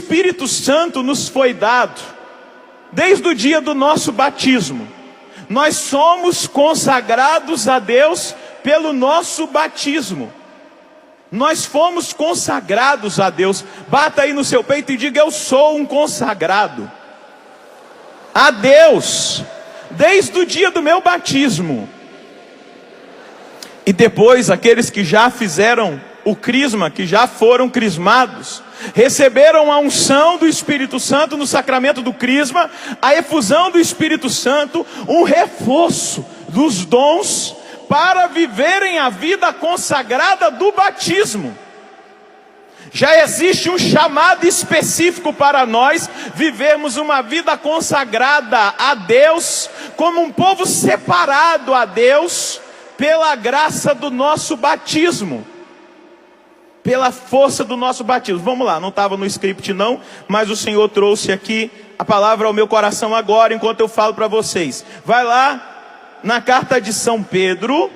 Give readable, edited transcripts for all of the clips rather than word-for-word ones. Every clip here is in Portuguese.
Espírito Santo nos foi dado desde o dia do nosso batismo. Nós somos consagrados a Deus pelo nosso batismo. Nós fomos consagrados a Deus. Bata aí no seu peito e diga: eu sou um consagrado a Deus desde o dia do meu batismo. E depois, aqueles que já fizeram o crisma, que já foram crismados, receberam a unção do Espírito Santo no sacramento do crisma, a efusão do Espírito Santo, um reforço dos dons para viverem a vida consagrada do batismo. Já existe um chamado específico para nós vivermos uma vida consagrada a Deus, como um povo separado a Deus, pela graça do nosso batismo, pela força do nosso batismo. Vamos lá, não estava no script não, mas o Senhor trouxe aqui a palavra ao meu coração agora, enquanto eu falo para vocês. Vai lá na carta de São Pedro,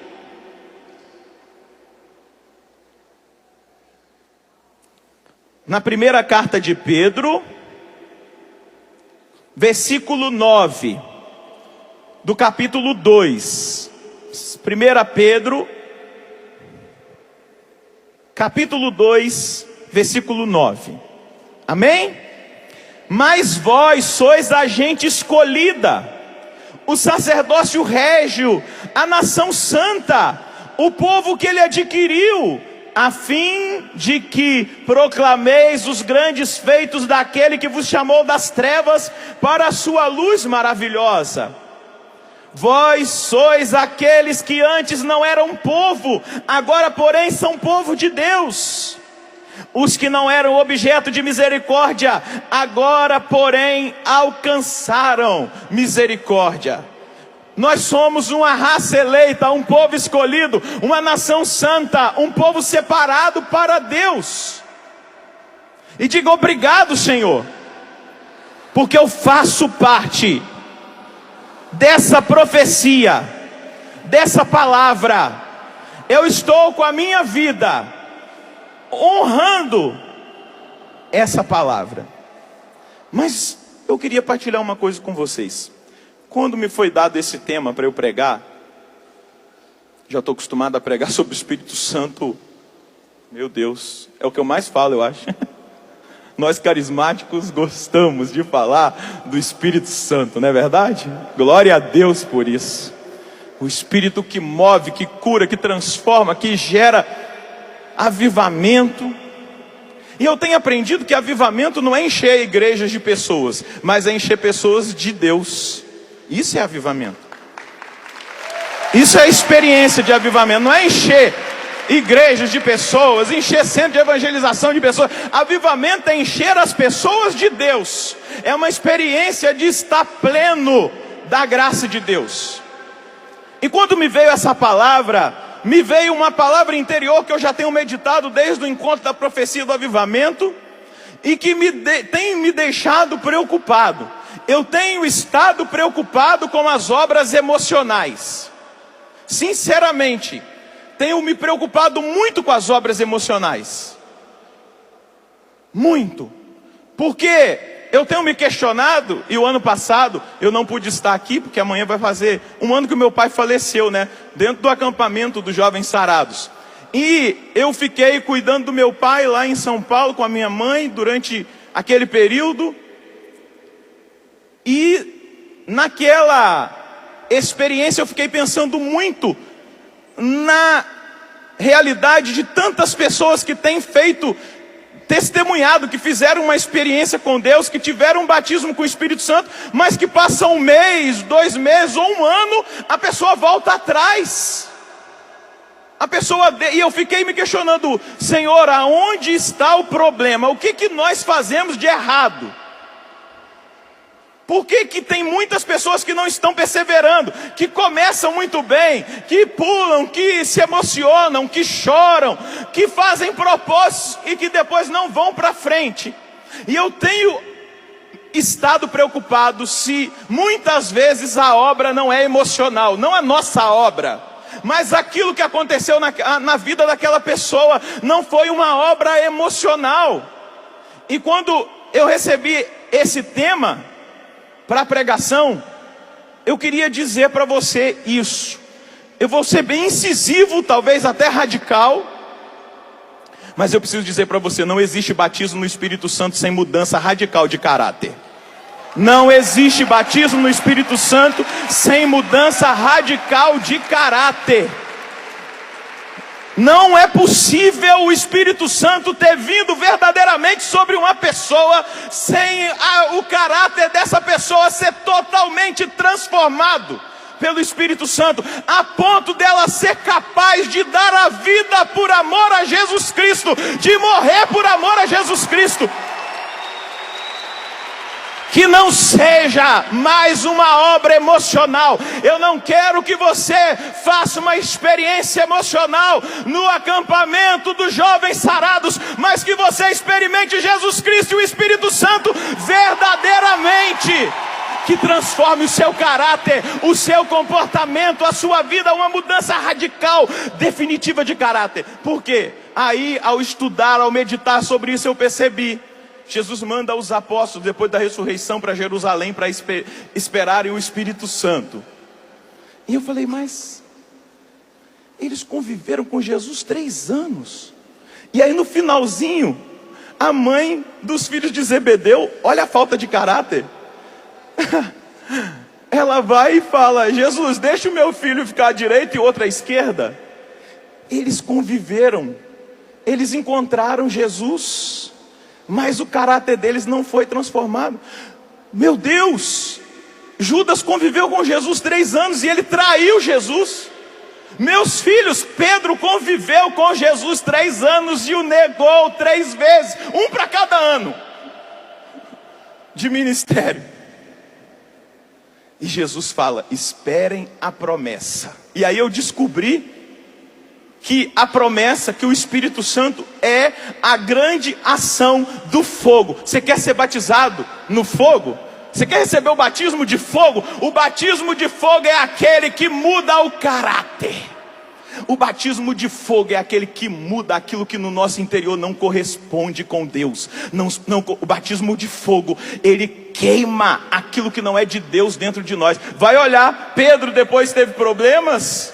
na primeira carta de Pedro, versículo 9, do capítulo 2. 1 Pedro, capítulo 2, versículo 9. Amém? Mas vós sois a gente escolhida, o sacerdócio régio, a nação santa, o povo que ele adquiriu, a fim de que proclameis os grandes feitos daquele que vos chamou das trevas para a sua luz maravilhosa. Vós sois aqueles que antes não eram povo, agora porém são povo de Deus. Os que não eram objeto de misericórdia, agora porém alcançaram misericórdia. Nós somos uma raça eleita, um povo escolhido, uma nação santa, um povo separado para Deus. E diga: obrigado, Senhor, porque eu faço parte dessa profecia, dessa palavra. Eu estou com a minha vida honrando essa palavra. Mas eu queria partilhar uma coisa com vocês. Quando me foi dado esse tema para eu pregar, já estou acostumado a pregar sobre o Espírito Santo. Meu Deus, é o que eu mais falo, eu acho. Nós carismáticos gostamos de falar do Espírito Santo, não é verdade? Glória a Deus por isso. O Espírito que move, que cura, que transforma, que gera avivamento. E eu tenho aprendido que avivamento não é encher igrejas de pessoas, mas é encher pessoas de Deus. Isso é avivamento. Isso é a experiência de avivamento, não é encher igrejas de pessoas, encher centro de evangelização de pessoas. Avivamento é encher as pessoas de Deus. É uma experiência de estar pleno da graça de Deus. E quando me veio essa palavra, me veio uma palavra interior que eu já tenho meditado desde o encontro da profecia do avivamento, e que tem me deixado preocupado. Eu tenho estado preocupado com as obras emocionais. Sinceramente, tenho me preocupado muito com as obras emocionais. Muito. Porque eu tenho me questionado, e o ano passado eu não pude estar aqui, porque amanhã vai fazer um ano que o meu pai faleceu, né? Dentro do acampamento dos jovens sarados. E eu fiquei cuidando do meu pai lá em São Paulo com a minha mãe durante aquele período. E naquela experiência eu fiquei pensando muito na realidade de tantas pessoas que têm testemunhado, que fizeram uma experiência com Deus, que tiveram um batismo com o Espírito Santo, mas que passam um mês, 2 meses ou um ano, a pessoa volta atrás. E eu fiquei me questionando: Senhor, aonde está o problema? O que nós fazemos de errado? Por que tem muitas pessoas que não estão perseverando, que começam muito bem, que pulam, que se emocionam, que choram, que fazem propósitos e que depois não vão para frente? E eu tenho estado preocupado se muitas vezes a obra não é emocional, não a nossa obra, mas aquilo que aconteceu na vida daquela pessoa não foi uma obra emocional. E quando eu recebi esse tema para a pregação, eu queria dizer para você isso. Eu vou ser bem incisivo, talvez até radical, mas eu preciso dizer para você, não existe batismo no Espírito Santo sem mudança radical de caráter. Não existe batismo no Espírito Santo sem mudança radical de caráter. Não é possível o Espírito Santo ter vindo verdadeiramente sobre uma pessoa sem o caráter dessa pessoa ser totalmente transformado pelo Espírito Santo, a ponto dela ser capaz de dar a vida por amor a Jesus Cristo, de morrer por amor a Jesus Cristo. Que não seja mais uma obra emocional. Eu não quero que você faça uma experiência emocional no acampamento dos jovens sarados, mas que você experimente Jesus Cristo e o Espírito Santo verdadeiramente, que transforme o seu caráter, o seu comportamento, a sua vida, uma mudança radical, definitiva de caráter. Por quê? Aí, ao estudar, ao meditar sobre isso, eu percebi. Jesus manda os apóstolos, depois da ressurreição, para Jerusalém, para esperarem o Espírito Santo. E eu falei, mas eles conviveram com Jesus 3 anos. E aí no finalzinho, a mãe dos filhos de Zebedeu, olha a falta de caráter. Ela vai e fala, Jesus, deixa o meu filho ficar à direita e outro à esquerda. Eles conviveram, eles encontraram Jesus, mas o caráter deles não foi transformado. Meu Deus, Judas conviveu com Jesus 3 anos e ele traiu Jesus. Meus filhos, Pedro conviveu com Jesus 3 anos e o negou 3 vezes, um para cada ano de ministério. E Jesus fala, esperem a promessa. E aí eu descobri que a promessa, que o Espírito Santo é a grande ação do fogo. Você quer ser batizado no fogo? Você quer receber o batismo de fogo? O batismo de fogo é aquele que muda o caráter. O batismo de fogo é aquele que muda aquilo que no nosso interior não corresponde com Deus. O batismo de fogo, ele queima aquilo que não é de Deus dentro de nós. Vai olhar, Pedro depois teve problemas,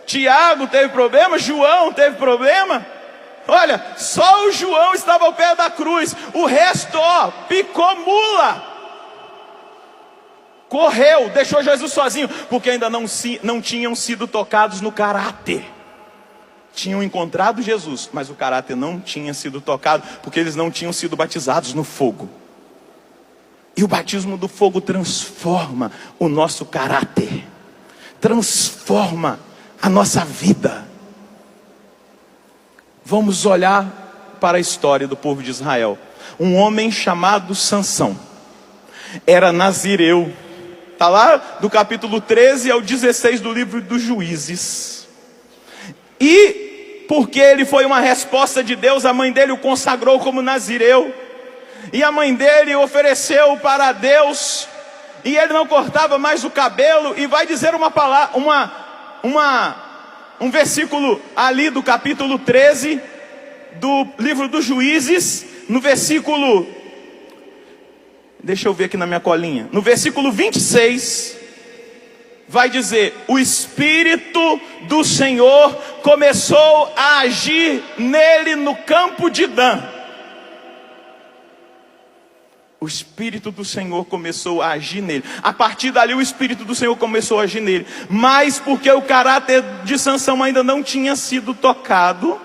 Tiago teve problema, João teve problema. Olha, só o João estava ao pé da cruz, o resto, picou mula. Correu, deixou Jesus sozinho, porque ainda não tinham sido tocados no caráter. Tinham encontrado Jesus, mas o caráter não tinha sido tocado, porque eles não tinham sido batizados no fogo. E o batismo do fogo transforma o nosso caráter, transforma a nossa vida. Vamos olhar para a história do povo de Israel. Um homem chamado Sansão era nazireu. Está lá do capítulo 13 ao 16 do livro dos Juízes. E porque ele foi uma resposta de Deus, a mãe dele o consagrou como nazireu. E a mãe dele ofereceu para Deus, e ele não cortava mais o cabelo. E vai dizer uma palavra, um versículo ali do capítulo 13 do livro dos Juízes, no versículo, deixa eu ver aqui na minha colinha, no versículo 26, vai dizer, o Espírito do Senhor começou a agir nele no campo de Dan. O Espírito do Senhor começou a agir nele. A partir dali o Espírito do Senhor começou a agir nele. Mas porque o caráter de Sansão ainda não tinha sido tocado,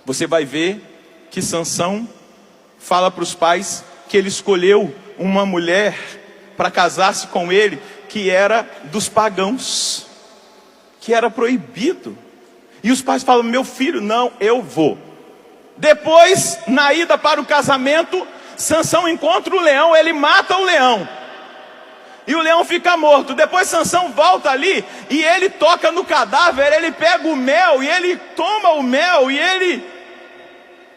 você vai ver que Sansão fala para os pais que ele escolheu uma mulher para casar-se com ele, que era dos pagãos, que era proibido. E os pais falam, meu filho, não, eu vou. Depois, na ida para o casamento, Sansão encontra o leão, ele mata o leão. E o leão fica morto. Depois Sansão volta ali e ele toca no cadáver, ele pega o mel e ele toma o mel e ele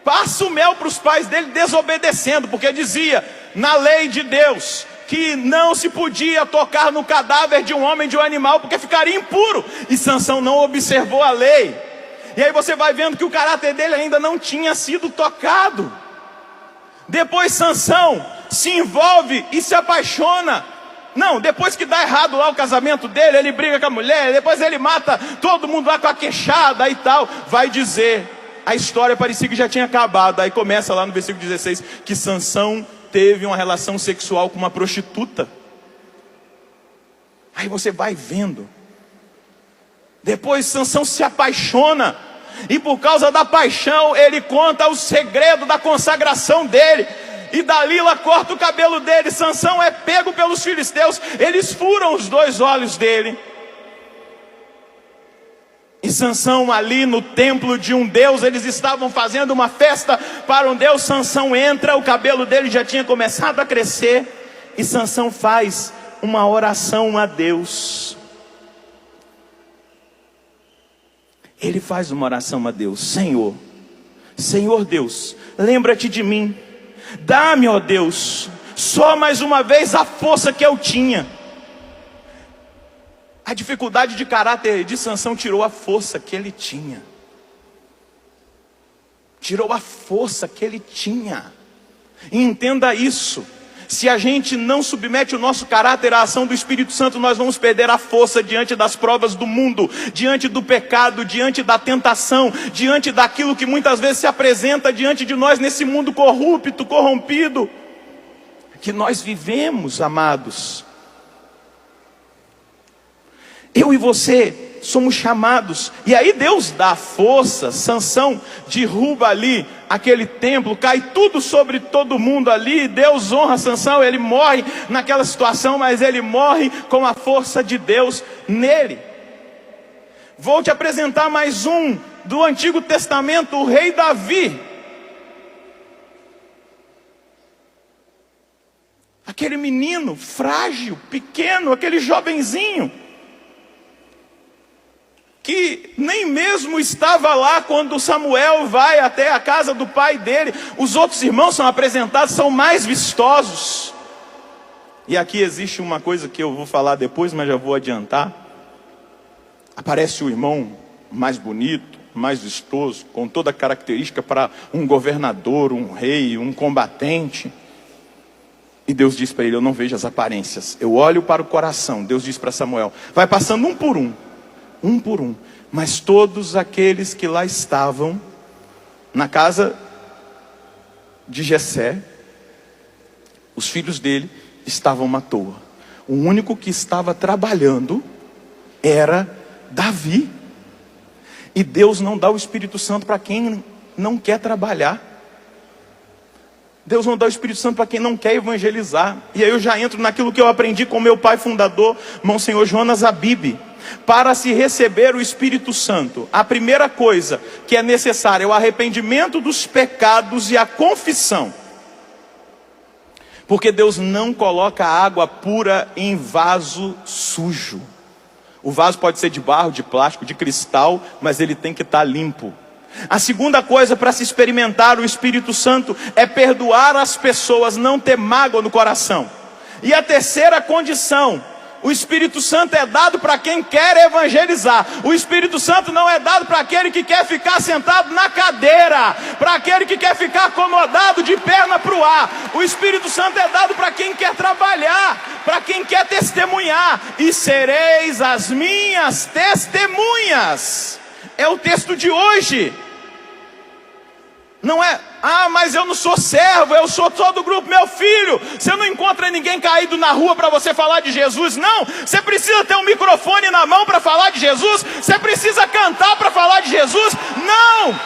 passa o mel para os pais dele, desobedecendo, porque dizia na lei de Deus que não se podia tocar no cadáver de um homem, de um animal, porque ficaria impuro. E Sansão não observou a lei. E aí você vai vendo que o caráter dele ainda não tinha sido tocado. Depois Sansão se envolve e se apaixona. Não, depois que dá errado lá o casamento dele, ele briga com a mulher, depois ele mata todo mundo lá com a queixada e tal. Vai dizer, a história parecia que já tinha acabado. Aí começa lá no versículo 16, que Sansão teve uma relação sexual com uma prostituta. Aí você vai vendo. Depois Sansão se apaixona, e por causa da paixão, ele conta o segredo da consagração dele. E Dalila corta o cabelo dele. Sansão é pego pelos filisteus. Eles furam os 2 olhos dele. E Sansão ali no templo de um deus, eles estavam fazendo uma festa para um deus. Sansão entra, o cabelo dele já tinha começado a crescer. E Sansão faz uma oração a Deus. Ele faz uma oração a Deus. Senhor, Senhor Deus, lembra-te de mim. Dá-me, ó Deus, só mais uma vez a força que eu tinha. A dificuldade de caráter de Sansão tirou a força que ele tinha. Tirou a força que ele tinha. E entenda isso. Se a gente não submete o nosso caráter à ação do Espírito Santo, nós vamos perder a força diante das provas do mundo, diante do pecado, diante da tentação, diante daquilo que muitas vezes se apresenta diante de nós nesse mundo corrupto, corrompido, que nós vivemos, amados. Eu e você somos chamados, e aí Deus dá força. Sansão derruba ali aquele templo, cai tudo sobre todo mundo ali. Deus honra Sansão, ele morre naquela situação, mas ele morre com a força de Deus nele. Vou te apresentar mais um do Antigo Testamento, o rei Davi. Aquele menino frágil, pequeno, aquele jovenzinho, que nem mesmo estava lá quando Samuel vai até a casa do pai dele. Os outros irmãos são apresentados, são mais vistosos. E aqui existe uma coisa que eu vou falar depois, mas já vou adiantar. Aparece o irmão mais bonito, mais vistoso, com toda a característica para um governador, um rei, um combatente. E Deus diz para ele, eu não vejo as aparências, eu olho para o coração. Deus diz para Samuel, vai passando um por um, mas todos aqueles que lá estavam, na casa de Jessé, os filhos dele estavam à toa. O único que estava trabalhando era Davi. E Deus não dá o Espírito Santo para quem não quer trabalhar. Deus não dá o Espírito Santo para quem não quer evangelizar. E aí eu já entro naquilo que eu aprendi com meu pai fundador, Monsenhor Jonas Abib. Para se receber o Espírito Santo, a primeira coisa que é necessária é o arrependimento dos pecados e a confissão. Porque Deus não coloca água pura em vaso sujo. O vaso pode ser de barro, de plástico, de cristal, mas ele tem que estar limpo. A segunda coisa para se experimentar o Espírito Santo é perdoar as pessoas, não ter mágoa no coração. E a terceira condição, o Espírito Santo é dado para quem quer evangelizar. O Espírito Santo não é dado para aquele que quer ficar sentado na cadeira, para aquele que quer ficar acomodado de perna para o ar. O Espírito Santo é dado para quem quer trabalhar, para quem quer testemunhar. E sereis as minhas testemunhas. É o texto de hoje. Não é, mas eu não sou servo, eu sou todo o grupo. Meu filho, você não encontra ninguém caído na rua para você falar de Jesus, não. Você precisa ter um microfone na mão para falar de Jesus. Você precisa cantar para falar de Jesus, não.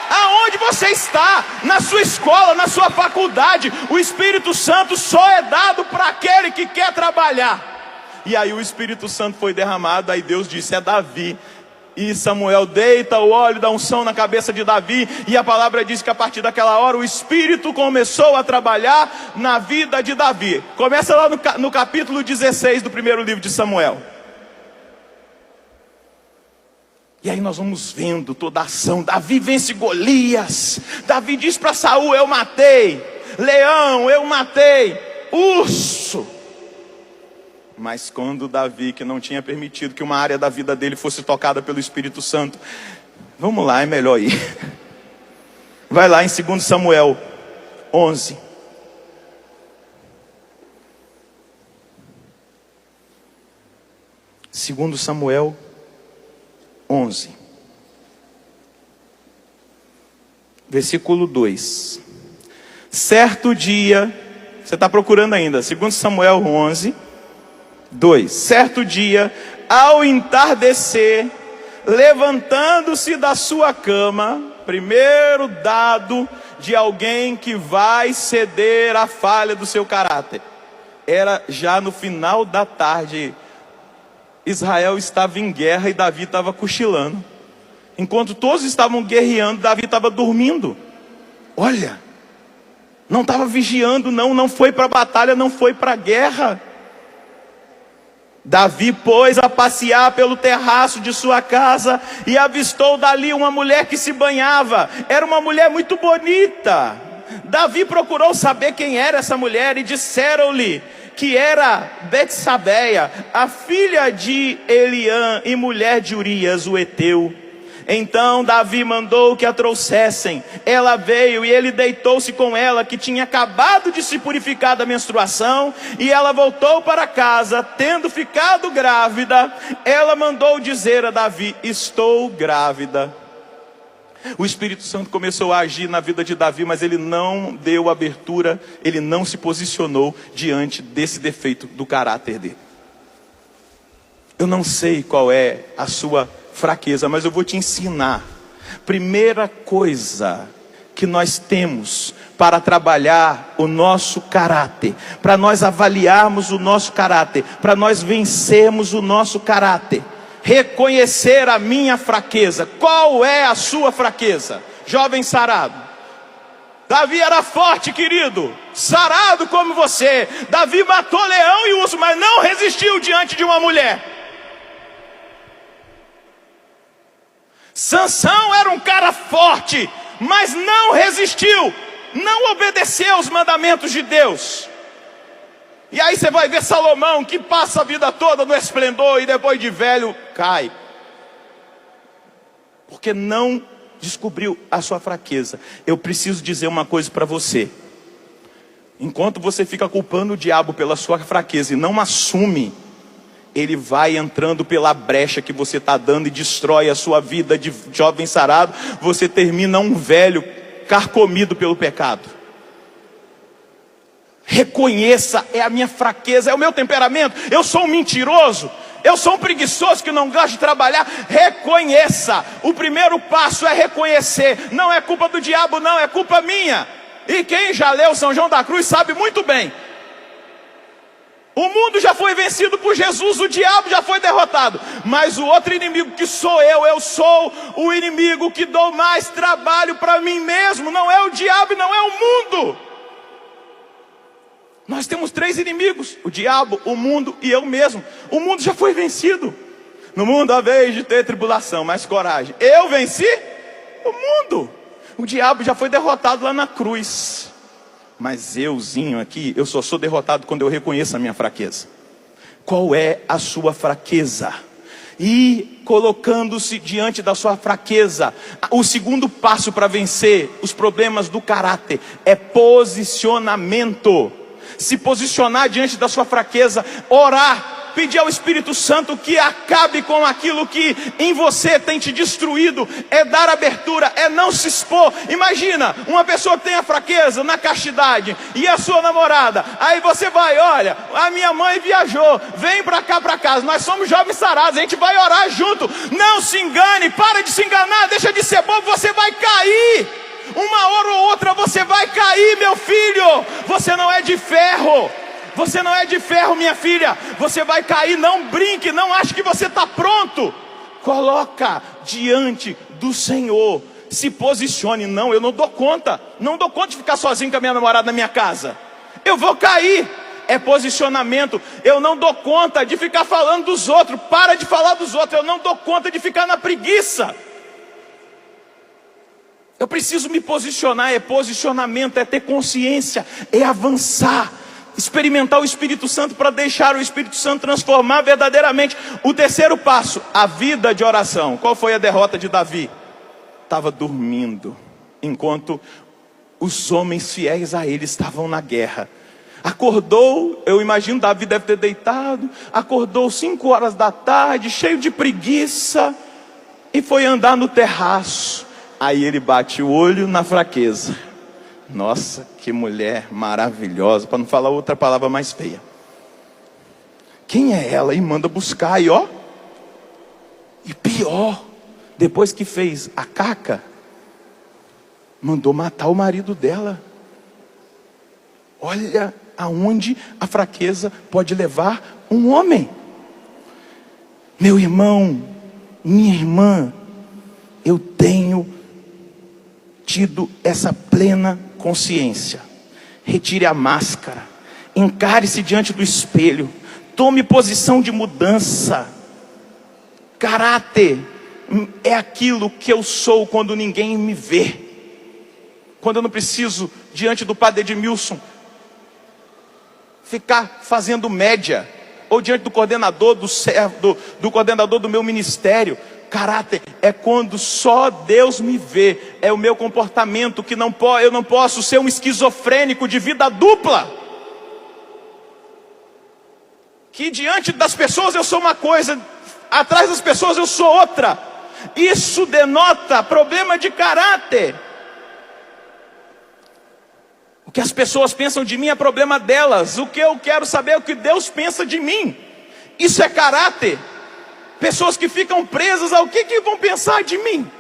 Aonde você está, na sua escola, na sua faculdade, o Espírito Santo só é dado para aquele que quer trabalhar. E aí o Espírito Santo foi derramado, aí Deus disse, é Davi. E Samuel deita o óleo da unção na cabeça de Davi. E a palavra diz que a partir daquela hora o Espírito começou a trabalhar na vida de Davi. Começa lá no capítulo 16 do primeiro livro de Samuel. E aí nós vamos vendo toda a ação. Davi vence Golias. Davi diz para Saul, eu matei leão, eu matei urso. Mas quando Davi, que não tinha permitido que uma área da vida dele fosse tocada pelo Espírito Santo, vamos lá, é melhor ir. Vai lá em 2 Samuel 11. 2 Samuel 11, versículo 2. Certo dia, você está procurando ainda, 2 Samuel 11, 2. Certo dia, ao entardecer, levantando-se da sua cama, primeiro dado de alguém que vai ceder à falha do seu caráter. Era já no final da tarde. Israel estava em guerra e Davi estava cochilando. Enquanto todos estavam guerreando, Davi estava dormindo. Olha, não estava vigiando, não foi para a batalha, não foi para a guerra. Davi pôs a passear pelo terraço de sua casa e avistou dali uma mulher que se banhava. Era uma mulher muito bonita. Davi procurou saber quem era essa mulher e disseram-lhe que era Betsabeia, a filha de Eliã e mulher de Urias, o heteu. Então Davi mandou que a trouxessem. Ela veio e ele deitou-se com ela, que tinha acabado de se purificar da menstruação, e ela voltou para casa, tendo ficado grávida. Ela mandou dizer a Davi: estou grávida. O Espírito Santo começou a agir na vida de Davi, mas ele não deu abertura, ele não se posicionou diante desse defeito do caráter dele. Eu não sei qual é a sua fraqueza, mas eu vou te ensinar. Primeira coisa que nós temos para trabalhar o nosso caráter, para nós avaliarmos o nosso caráter, para nós vencermos o nosso caráter: reconhecer a minha fraqueza. Qual é a sua fraqueza, jovem sarado? Davi era forte, querido, sarado como você. Davi matou leão e urso, mas não resistiu diante de uma mulher. Sansão era um cara forte, mas não resistiu, não obedeceu os mandamentos de Deus. E aí você vai ver Salomão, que passa a vida toda no esplendor e depois de velho cai, porque não descobriu a sua fraqueza. Eu preciso dizer uma coisa para você: enquanto você fica culpando o diabo pela sua fraqueza e não assume, ele vai entrando pela brecha que você está dando e destrói a sua vida de jovem sarado. Você termina um velho carcomido pelo pecado. Reconheça: é a minha fraqueza, é o meu temperamento, eu sou um mentiroso, eu sou um preguiçoso que não gosta de trabalhar. Reconheça. O primeiro passo é reconhecer. Não é culpa do diabo, não, é culpa minha. E quem já leu São João da Cruz sabe muito bem. O mundo já foi vencido por Jesus, o diabo já foi derrotado. Mas o outro inimigo que sou eu sou o inimigo que dou mais trabalho para mim mesmo. Não é o diabo e não é o mundo. Nós temos 3 inimigos: o diabo, o mundo e eu mesmo. O mundo já foi vencido. No mundo há vez de ter tribulação, mas coragem. Eu venci o mundo. O diabo já foi derrotado lá na cruz. Mas euzinho aqui, eu só sou derrotado quando eu reconheço a minha fraqueza. Qual é a sua fraqueza? E colocando-se diante da sua fraqueza, o segundo passo para vencer os problemas do caráter é posicionamento. Se posicionar diante da sua fraqueza, orar, pedir ao Espírito Santo que acabe com aquilo que em você tem te destruído. É dar abertura, é não se expor. Imagina, uma pessoa que tem a fraqueza na castidade e a sua namorada, aí você vai: olha, a minha mãe viajou, vem pra cá pra casa, nós somos jovens sarados, a gente vai orar junto. Não se engane, para de se enganar, deixa de ser bobo, você vai cair. Uma hora ou outra você vai cair, meu filho. Você não é de ferro. Você não é de ferro, minha filha. Você vai cair, não brinque, não ache que você está pronto. Coloca diante do Senhor. Se posicione. Não, eu não dou conta. Não dou conta de ficar sozinho com a minha namorada na minha casa. Eu vou cair. É posicionamento. Eu não dou conta de ficar falando dos outros. Para de falar dos outros. Eu não dou conta de ficar na preguiça. Eu preciso me posicionar. É posicionamento, é ter consciência, é avançar. Experimentar o Espírito Santo para deixar o Espírito Santo transformar verdadeiramente. O terceiro passo, a vida de oração. Qual foi a derrota de Davi? Estava dormindo, enquanto os homens fiéis a ele estavam na guerra. Acordou, eu imagino, Davi deve ter deitado, acordou 5 horas da tarde, cheio de preguiça, e foi andar no terraço. Aí ele bate o olho na fraqueza. Nossa, que mulher maravilhosa, para não falar outra palavra mais feia. Quem é ela? E manda buscar, e ó. E pior, depois que fez a caca, mandou matar o marido dela. Olha aonde a fraqueza pode levar um homem. Meu irmão, minha irmã, eu tenho tido essa plena consciência. Retire a máscara, encare-se diante do espelho, tome posição de mudança. Caráter é aquilo que eu sou quando ninguém me vê, quando eu não preciso, diante do padre Edmilson, ficar fazendo média, ou diante do coordenador do coordenador do meu ministério. Caráter é quando só Deus me vê, é o meu comportamento, que eu não posso ser um esquizofrênico de vida dupla, que diante das pessoas eu sou uma coisa, atrás das pessoas eu sou outra. Isso denota problema de caráter. O que as pessoas pensam de mim é problema delas. O que eu quero saber é o que Deus pensa de mim. Isso é caráter. Pessoas que ficam presas ao que vão pensar de mim.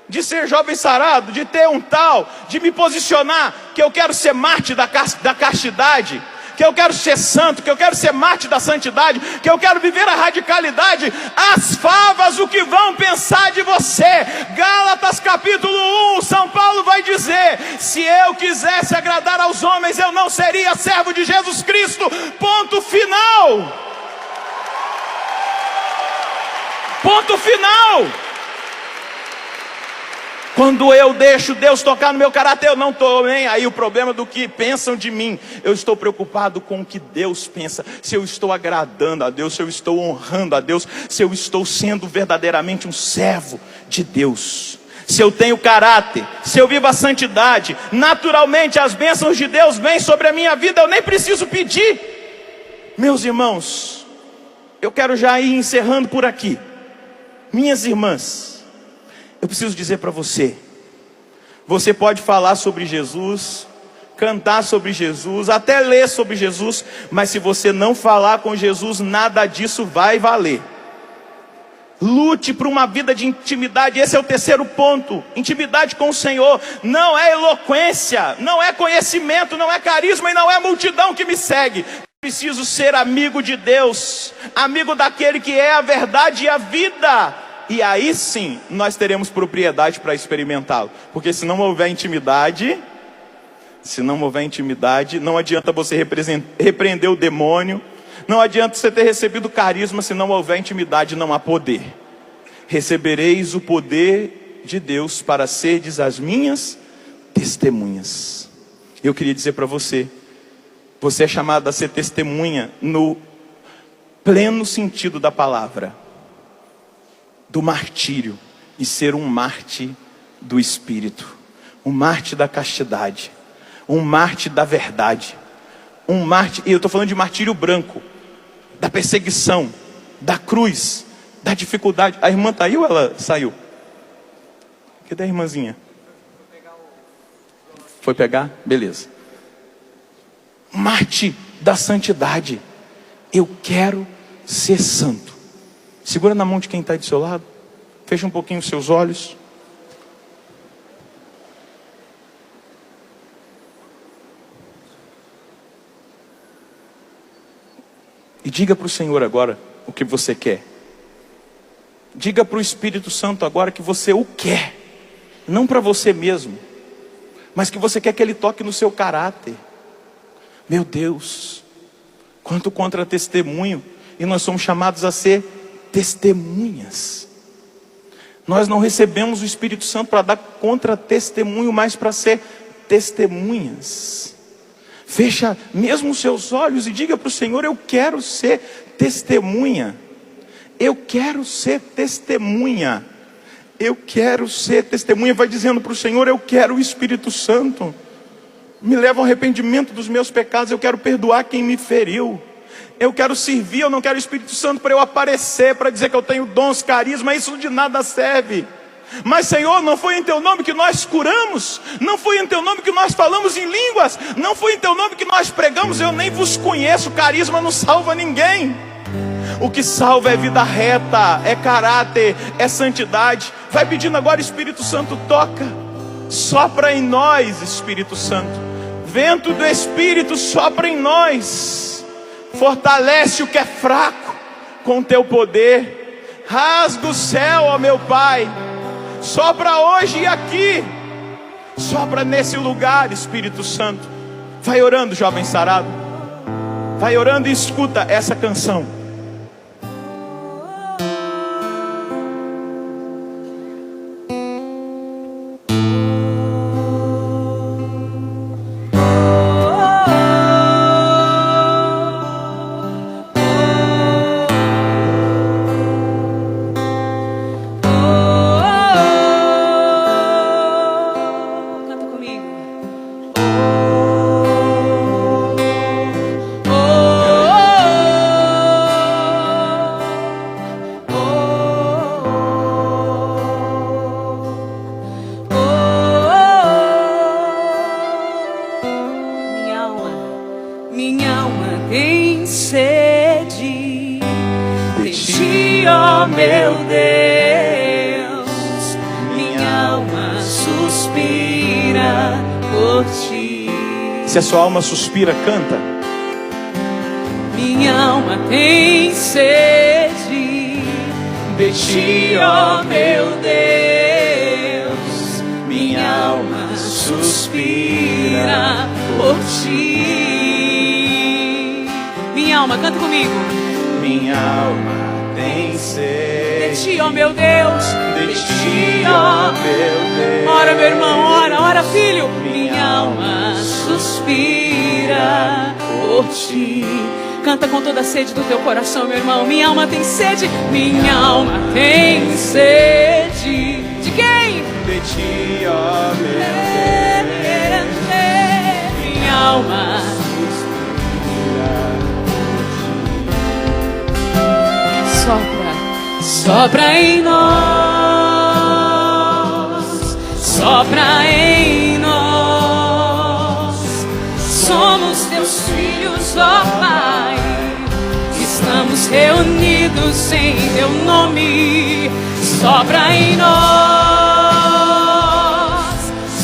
De ser jovem sarado, de ter um tal, de me posicionar, que eu quero ser mártir da castidade, que eu quero ser santo, que eu quero ser mártir da santidade, que eu quero viver a radicalidade. As favas, o que vão pensar de você? Gálatas capítulo 1, São Paulo vai dizer: se eu quisesse agradar aos homens, eu não seria servo de Jesus Cristo. Ponto final. Ponto final. Quando eu deixo Deus tocar no meu caráter, eu não estou nem aí o problema do que pensam de mim. Eu estou preocupado com o que Deus pensa. Se eu estou agradando a Deus, se eu estou honrando a Deus, se eu estou sendo verdadeiramente um servo de Deus. Se eu tenho caráter, se eu vivo a santidade, naturalmente as bênçãos de Deus vêm sobre a minha vida, eu nem preciso pedir. Meus irmãos, eu quero já ir encerrando por aqui. Minhas irmãs, eu preciso dizer para você, você pode falar sobre Jesus, cantar sobre Jesus, até ler sobre Jesus, mas se você não falar com Jesus, nada disso vai valer. Lute por uma vida de intimidade. Esse é o terceiro ponto. Intimidade com o Senhor. Não é eloquência, não é conhecimento, não é carisma e não é multidão que me segue. Preciso ser amigo de Deus, amigo daquele que é a verdade e a vida. E aí sim, nós teremos propriedade para experimentá-lo. Porque se não houver intimidade, não adianta você repreender o demônio. Não adianta você ter recebido carisma, se não houver intimidade, não há poder. Recebereis o poder de Deus para serdes as minhas testemunhas. Eu queria dizer para você, você é chamado a ser testemunha no pleno sentido da palavra, do martírio, e ser um mártir do Espírito, um mártir da castidade, um mártir da verdade, um mártir, e eu estou falando de martírio branco, da perseguição, da cruz, da dificuldade. A irmã está aí ou ela saiu? Cadê a irmãzinha? Foi pegar? Beleza. Mártir da santidade. Eu quero ser santo. Segura na mão de quem está aí do seu lado. Fecha um pouquinho os seus olhos. E diga para o Senhor agora o que você quer. Diga para o Espírito Santo agora que você o quer. Não para você mesmo, mas que você quer que Ele toque no seu caráter. Meu Deus, quanto contra-testemunho. E nós somos chamados a ser testemunhas. Nós não recebemos o Espírito Santo para dar contra-testemunho, mas para ser testemunhas. Fecha mesmo os seus olhos e diga para o Senhor: eu quero ser testemunha. Eu quero ser testemunha. Eu quero ser testemunha. Vai dizendo para o Senhor: eu quero o Espírito Santo. Me leva ao arrependimento dos meus pecados. Eu quero perdoar quem me feriu. Eu quero servir, eu não quero o Espírito Santo para eu aparecer, para dizer que eu tenho dons, carisma. Isso de nada serve. Mas Senhor, não foi em Teu nome que nós curamos, não foi em Teu nome que nós falamos em línguas, não foi em Teu nome que nós pregamos. Eu nem vos conheço. Carisma não salva ninguém. O que salva é vida reta, é caráter, é santidade. Vai pedindo agora, Espírito Santo, toca, sopra em nós, Espírito Santo. Vento do Espírito, sopra em nós. Fortalece o que é fraco com Teu poder. Rasga o céu, ó meu Pai. Sopra hoje e aqui. Sopra nesse lugar, Espírito Santo. Vai orando, jovem sarado. Vai orando e escuta essa canção. Se a sua alma suspira, canta. Minha alma tem sede de Ti, ó meu Deus. Minha alma suspira por Ti. Minha alma, canta comigo. Minha alma tem sede de Ti, ó meu Deus. De Ti, ó meu Deus. Ora, meu irmão, ora, filho. Minha alma suspira por Ti. Canta com toda a sede do teu coração, meu irmão. Minha alma tem sede. Minha alma tem sede. De quem? De Ti, ó meu Deus. Minha alma sopra, sopra em nós, sopra em nós. Somos Teus filhos, ó Pai. Estamos reunidos em Teu nome. Sopra em nós,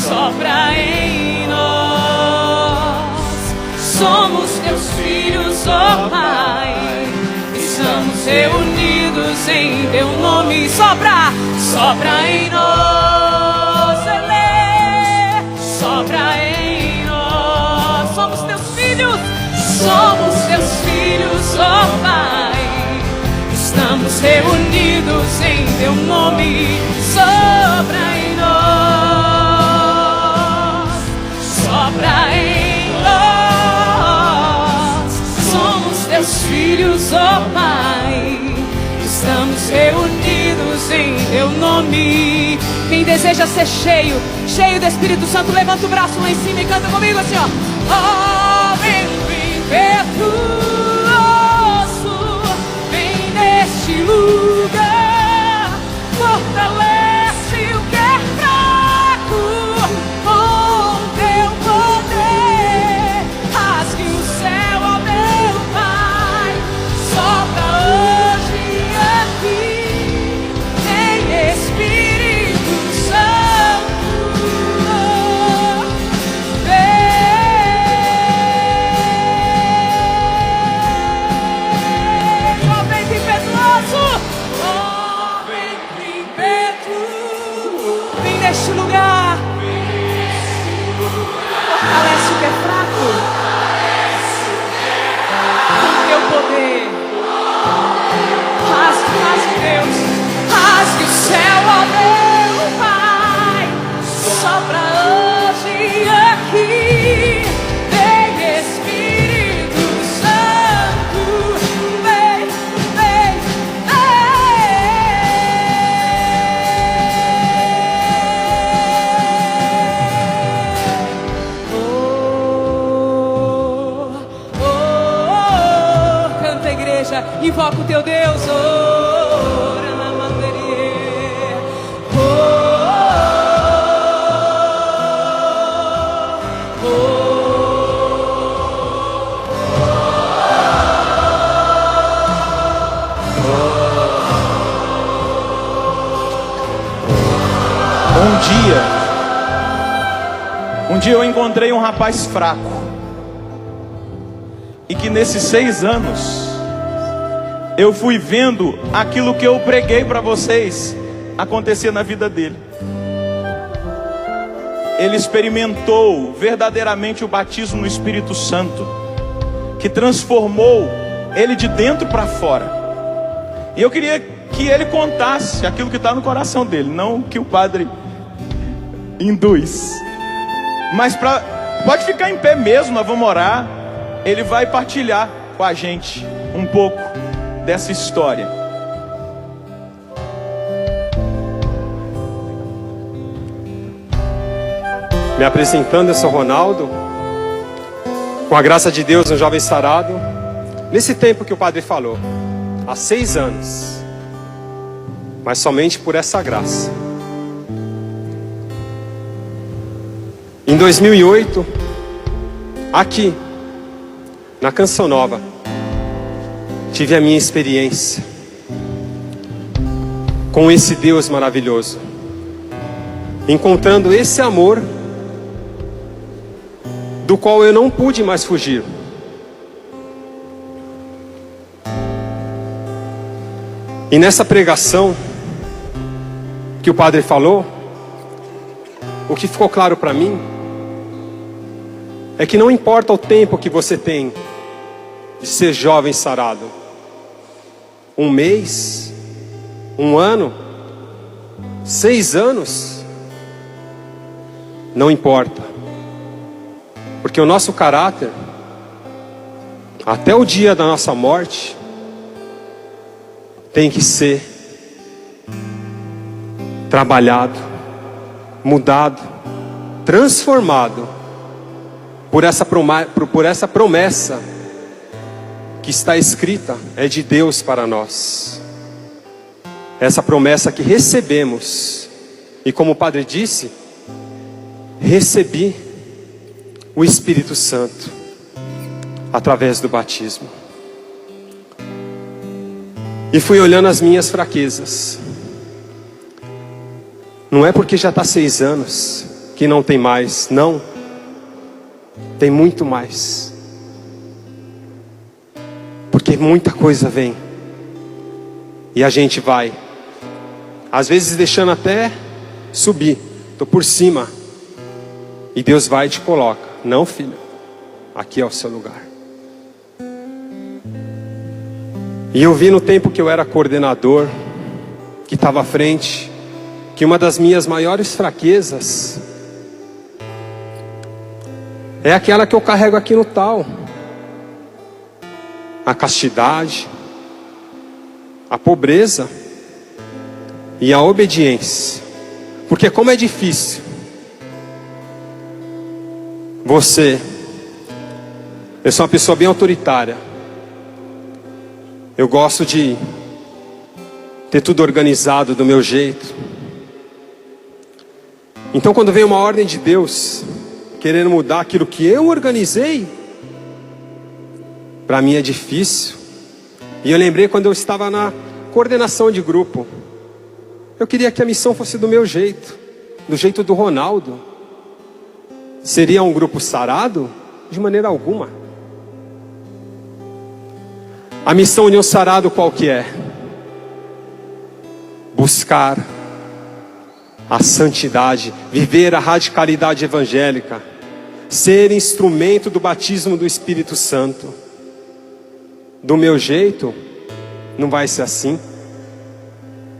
sopra em nós. Somos Teus filhos, ó Pai. Estamos reunidos em Teu nome. Sopra, sopra em nós, Elê. Sopra em nós. Somos Teus filhos. Somos Teus filhos, ó Pai. Estamos reunidos em Teu nome. Sopra em nós. Sopra em nós. Somos Teus filhos, ó Pai. Estamos reunidos em Teu nome. Quem deseja ser cheio, cheio do Espírito Santo, levanta o braço lá em cima e canta comigo assim, ó. Oh, vento impetuoso, vem neste lugar, fortalece o que é fraco com Teu poder. Rasgue o céu, ó meu Pai, sopra hoje aqui, em Espírito Santo. Vem. poderosa. Invoca o teu Deus. Oh, Um dia eu encontrei um rapaz fraco, e que nesses 6 anos eu fui vendo aquilo que eu preguei para vocês acontecer na vida dele. Ele experimentou verdadeiramente o batismo no Espírito Santo, que transformou ele de dentro para fora. E eu queria que ele contasse aquilo que está no coração dele, não que o padre induz. Mas pode ficar em pé mesmo, nós vamos orar. Ele vai partilhar com a gente um pouco dessa história. Me apresentando, eu sou Ronaldo. Com a graça de Deus, um jovem sarado. Nesse tempo que o padre falou, há 6 anos. Mas somente por essa graça. Em 2008, aqui, na Canção Nova, tive a minha experiência com esse Deus maravilhoso, encontrando esse amor do qual eu não pude mais fugir. E nessa pregação que o padre falou, o que ficou claro para mim é que não importa o tempo que você tem de ser jovem sarado, 1 mês, 1 ano, 6 anos, não importa, porque o nosso caráter, até o dia da nossa morte, tem que ser trabalhado, mudado, transformado por essa promessa que está escrita, é de Deus para nós. Essa promessa que recebemos, e como o padre disse, recebi o Espírito Santo através do batismo. E fui olhando as minhas fraquezas. Não é porque já está 6 anos que não tem mais, não. Tem muito mais. Porque muita coisa vem. E a gente vai, às vezes deixando até subir. Estou por cima. E Deus vai e te coloca. Não, filho, aqui é o seu lugar. E eu vi no tempo que eu era coordenador, que estava à frente, que uma das minhas maiores fraquezas é aquela que eu carrego aqui no tal. A castidade, a pobreza e a obediência. Porque como é difícil eu sou uma pessoa bem autoritária. Eu gosto de ter tudo organizado do meu jeito. Então quando vem uma ordem de Deus querendo mudar aquilo que eu organizei, para mim é difícil. E eu lembrei quando eu estava na coordenação de grupo, eu queria que a missão fosse do meu jeito, do jeito do Ronaldo. Seria um grupo sarado? De maneira alguma. A missão de um sarado qual que é? Buscar a santidade, viver a radicalidade evangélica, ser instrumento do batismo do Espírito Santo. Do meu jeito, não vai ser assim,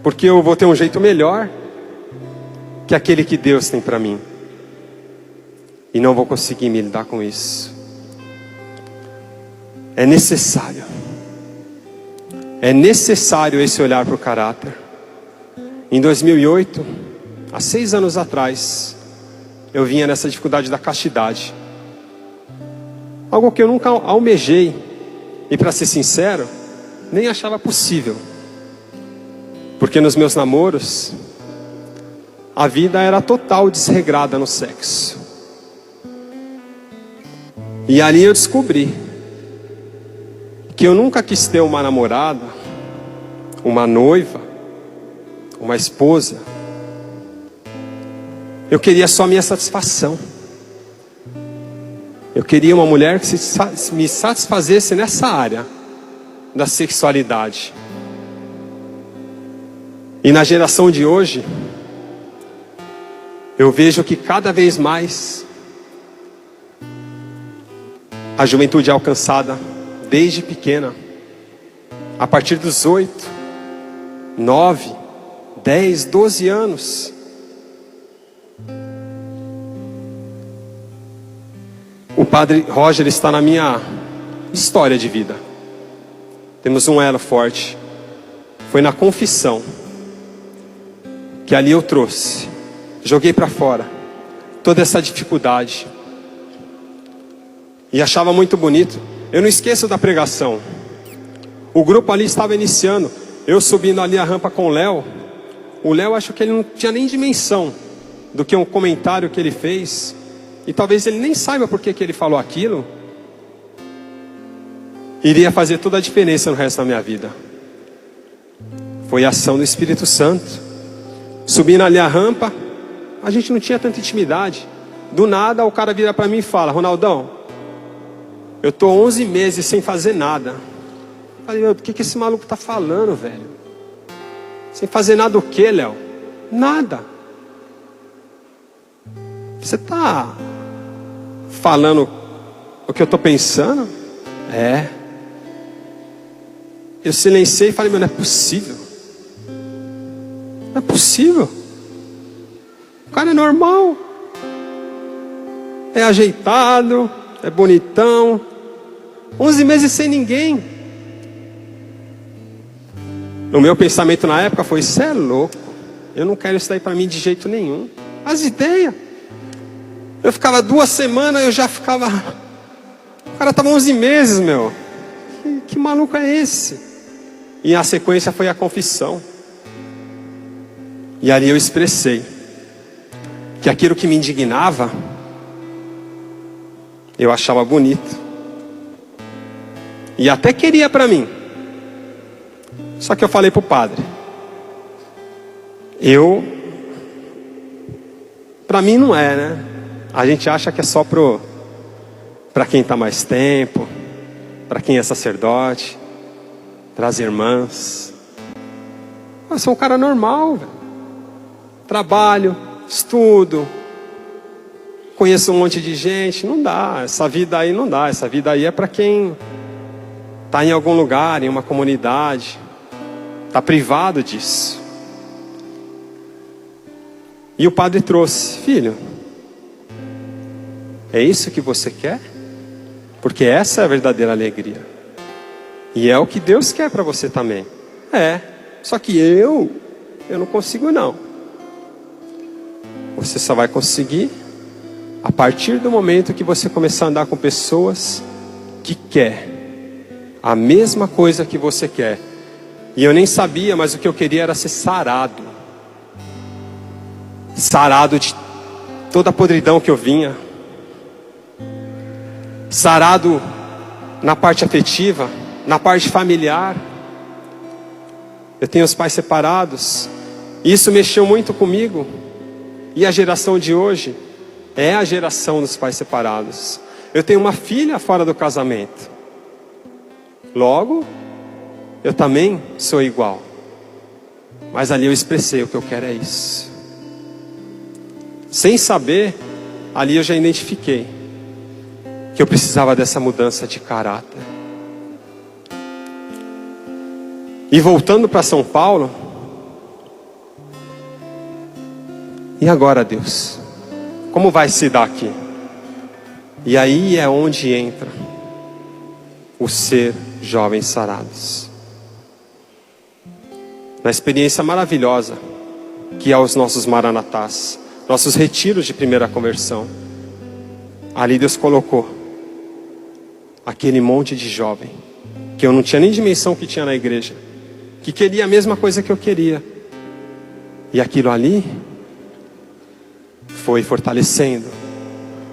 porque eu vou ter um jeito melhor que aquele que Deus tem para mim, e não vou conseguir me lidar com isso. É necessário esse olhar para o caráter. Em 2008, há 6 anos atrás, eu vinha nessa dificuldade da castidade, algo que eu nunca almejei. E para ser sincero, nem achava possível. Porque nos meus namoros, a vida era total desregrada no sexo. E ali eu descobri que eu nunca quis ter uma namorada, uma noiva, uma esposa. Eu queria só minha satisfação. Eu queria uma mulher que me satisfazesse nessa área da sexualidade. E na geração de hoje, eu vejo que cada vez mais a juventude é alcançada desde pequena, a partir dos 8, 9, 10, 12 anos. O padre Roger está na minha história de vida. Temos um elo forte. Foi na confissão que ali eu trouxe, joguei para fora toda essa dificuldade. E achava muito bonito. Eu não esqueço da pregação. O grupo ali estava iniciando. Eu subindo ali a rampa com o Léo. O Léo, acho que ele não tinha nem dimensão do que um comentário que ele fez. E talvez ele nem saiba por que ele falou aquilo. Iria fazer toda a diferença no resto da minha vida. Foi a ação do Espírito Santo. Subindo ali a rampa, a gente não tinha tanta intimidade. Do nada o cara vira para mim e fala: Ronaldão, eu tô 11 meses sem fazer nada. Eu falei: meu, o que esse maluco tá falando, velho? Sem fazer nada o quê, Léo? Nada. Você tá falando o que eu tô pensando? É. Eu silenciei e falei: meu, não é possível. Não é possível. O cara é normal. É ajeitado. É bonitão. 11 meses sem ninguém. O meu pensamento na época foi: cê é louco. Eu não quero isso daí pra mim de jeito nenhum. As ideias. Eu ficava 2 semanas, eu já ficava... O cara tava 11 meses, meu. Que maluco é esse? E a sequência foi a confissão. E ali eu expressei que aquilo que me indignava, eu achava bonito. E até queria para mim. Só que eu falei pro padre: para mim não é, né? A gente acha que é só para quem está mais tempo, para quem é sacerdote, para as irmãs. Eu sou um cara normal, velho. Trabalho, estudo, conheço um monte de gente. Não dá, essa vida aí não dá. Essa vida aí é para quem está em algum lugar, em uma comunidade, está privado disso. E o padre trouxe: filho, é isso que você quer? Porque essa é a verdadeira alegria. E é o que Deus quer para você também. É, só que eu não consigo não. Você só vai conseguir a partir do momento que você começar a andar com pessoas que quer a mesma coisa que você quer. E eu nem sabia, mas o que eu queria era ser sarado. Sarado de toda a podridão que eu vinha. Sarado na parte afetiva, na parte familiar. Eu tenho os pais separados. E isso mexeu muito comigo. E a geração de hoje é a geração dos pais separados. Eu tenho uma filha fora do casamento. Logo, eu também sou igual. Mas ali eu expressei: o que eu quero é isso. Sem saber, ali eu já identifiquei que eu precisava dessa mudança de caráter. E voltando para São Paulo, e agora, Deus? Como vai se dar aqui? E aí é onde entra o ser jovens sarados. Na experiência maravilhosa que é os nossos maranatás, nossos retiros de primeira conversão. Ali Deus colocou aquele monte de jovem que eu não tinha nem dimensão que tinha na igreja, que queria a mesma coisa que eu queria. E aquilo ali foi fortalecendo,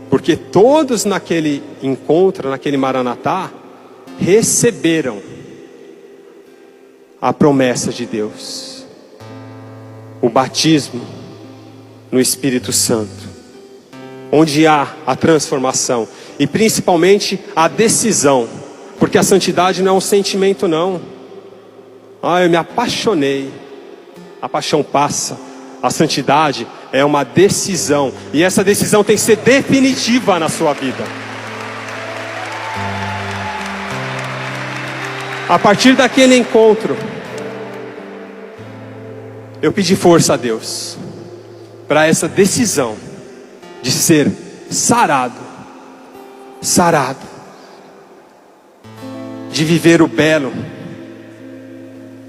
porque todos naquele encontro, naquele Maranatá, receberam a promessa de Deus, o batismo no Espírito Santo, onde há a transformação e principalmente a decisão, porque a santidade não é um sentimento não. Eu me apaixonei, a paixão passa. A santidade é uma decisão, e essa decisão tem que ser definitiva na sua vida. A partir daquele encontro, eu pedi força a Deus para essa decisão de ser sarado, de viver o belo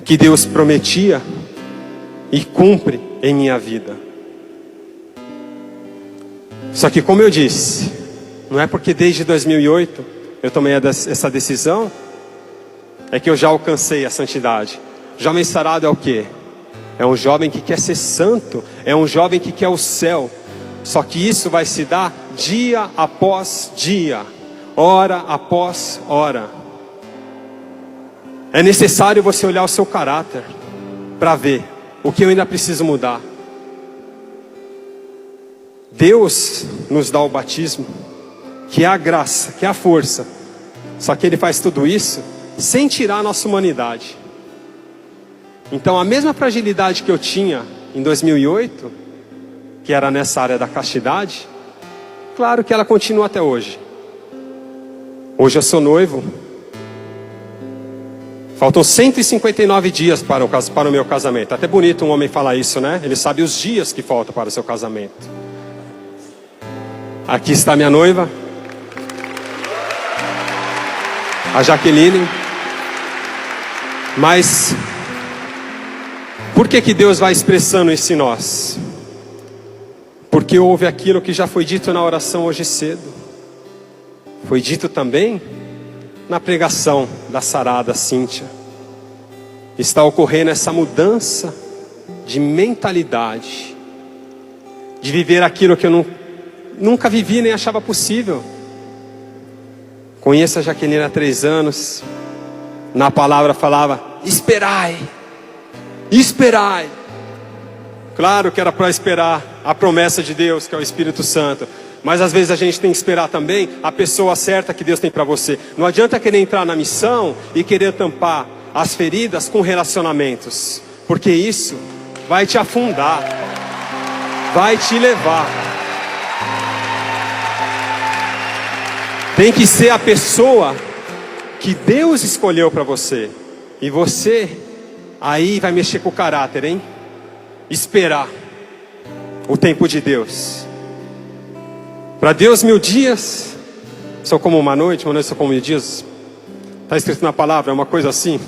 que Deus prometia e cumpre em minha vida. Só que, como eu disse, não é porque desde 2008 eu tomei essa decisão, é que eu já alcancei a santidade. Jovem sarado é o quê? É um jovem que quer ser santo, é um jovem que quer o céu. Só que isso vai se dar dia após dia, hora após hora. É necessário você olhar o seu caráter para ver o que eu ainda preciso mudar. Deus nos dá o batismo, que é a graça, que é a força. Só que Ele faz tudo isso sem tirar a nossa humanidade. Então a mesma fragilidade que eu tinha em 2008, que era nessa área da castidade, claro que ela continua até hoje. Hoje eu sou noivo. Faltam 159 dias para o meu casamento. Até bonito um homem falar isso, né? Ele sabe os dias que faltam para o seu casamento. Aqui está minha noiva, a Jaqueline. Mas por que Deus vai expressando isso em nós? Porque houve aquilo que já foi dito na oração hoje cedo. Foi dito também na pregação da sarada Cíntia. Está ocorrendo essa mudança de mentalidade, de viver aquilo que eu nunca vivi nem achava possível. Conheço a Jaqueline há 3 anos. Na palavra falava: esperai, esperai. Claro que era para esperar a promessa de Deus, que é o Espírito Santo. Mas às vezes a gente tem que esperar também a pessoa certa que Deus tem para você. Não adianta querer entrar na missão e querer tampar as feridas com relacionamentos, porque isso vai te afundar, vai te levar. Tem que ser a pessoa que Deus escolheu para você. E você aí vai mexer com o caráter, hein? Esperar o tempo de Deus. Para Deus 1000 dias são como uma noite são como 1000 dias. Está escrito na palavra, é uma coisa assim.